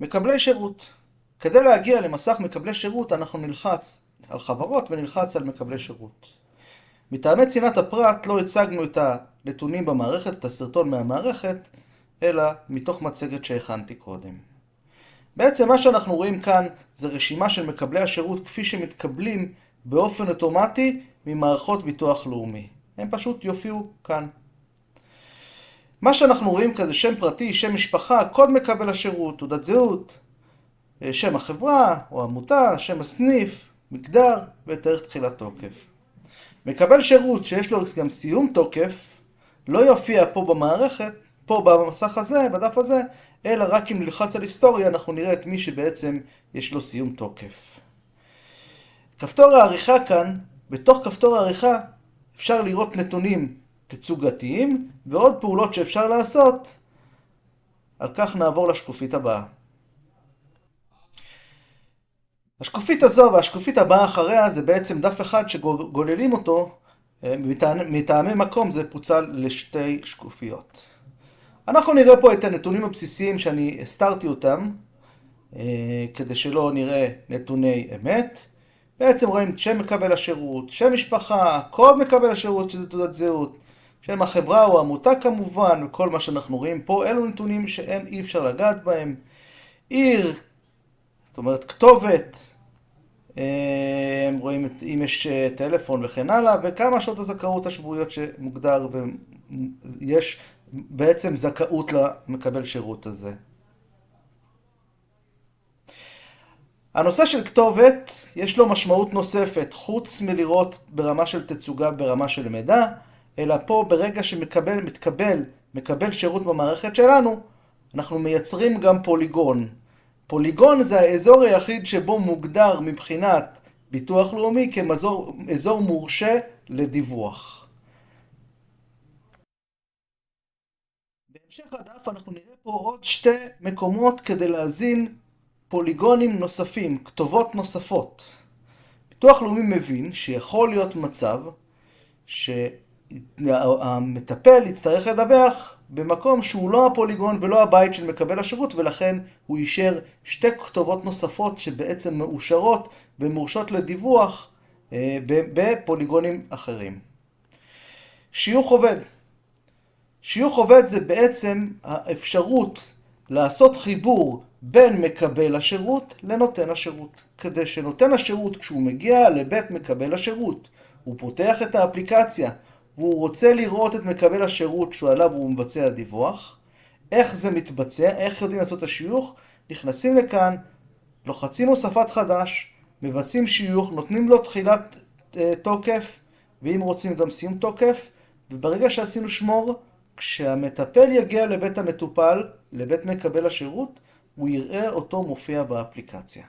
מקבלי שירות. כדי להגיע למסך מקבלי שירות אנחנו נלחץ על חברות ונלחץ על מקבלי שירות. מטעמי צנעת הפרט לא הצגנו את הנתונים במערכת, את הסרטון מהמערכת, אלא מתוך מצגת שהכנתי קודם. בעצם מה שאנחנו רואים כאן זה רשימה של מקבלי השירות כפי שמתקבלים באופן אוטומטי ממערכות ביטוח לאומי. הם פשוט יופיעו כאן. מה שאנחנו רואים כאן זה שם פרטי, שם משפחה, קוד מקבל השירות, תעודת זהות, שם החברה או עמותה, שם הסניף, מגדר ותאריך תחילת תוקף. מקבל שירות שיש לו גם סיום תוקף, לא יופיע פה במערכת, פה במסך הזה, בדף הזה, אלא רק אם נלחץ על היסטוריה אנחנו נראה את מי שבעצם יש לו סיום תוקף. כפתור העריכה כאן, בתוך כפתור העריכה אפשר לראות נתונים תצוגתיים ועוד פעולות שאפשר לעשות. על כך נעבור לשקופית הבאה. השקופית הזו והשקופית הבאה אחריה זה בעצם דף אחד שגוללים אותו, מטעמי מקום זה פוצל לשתי שקופיות. אנחנו נראה פה את הנתונים הבסיסיים שאני הסתרתי אותם, כדי שלא נראה נתוני אמת. בעצם רואים שם מקבל השירות, שם משפחה, קוד מקבל השירות שזה תעודת זהות, שם החברה או העמותה כמובן, וכל מה שאנחנו רואים פה, אלו נתונים אי אפשר לגעת בהם. עיר, זאת אומרת כתובת, רואים אם יש טלפון וכן הלאה, וכמה שעות הזכאות השבועיות שמוגדר, ויש בעצם זכאות למקבל שירות הזה. הנושא של כתובת יש לו משמעות נוספת, חוץ מלראות ברמה של תצוגה, ברמה של מידע, אלא פה ברגע שמקבל שירות במערכת שלנו, אנחנו מייצרים גם פוליגון. פוליגון זה האזור היחיד שבו מוגדר מבחינת ביטוח לאומי כאזור מורשה לדיווח. בהמשך הדף אנחנו נראה פה עוד שתי מקומות כדי להזין פוליגונים נוספים, כתובות נוספות. ביטוח לאומי מבין שיכול להיות מצב שהמטפל יצטרך לדווח במקום שהוא לא הפוליגון ולא הבית של מקבל השירות, ולכן הוא אישר שתי כתובות נוספות שבעצם מאושרות ומורשות לדיווח בפוליגונים אחרים. שיוך עובד. שיוך עובד זה בעצם האפשרות לעשות חיבור בין מקבל השירות לנותן השירות. כדי שנותן השירות כשהוא מגיע לבית מקבל השירות, הוא פותח את האפליקציה והוא רוצה לראות את מקבל השירות שעליו הוא מבצע דיווח. איך זה מתבצע? איך יודעים לעשות את השיוך? נכנסים לכאן, לוחצים הוספת חדש, מבצעים שיוך, נותנים לו תחילת תוקף, ואם רוצים גם סיום תוקף, וברגע שעשינו שמור, כשהמטפל יגיע לבית המטופל, לבית מקבל השירות, הוא יראה אותו מופיע באפליקציה.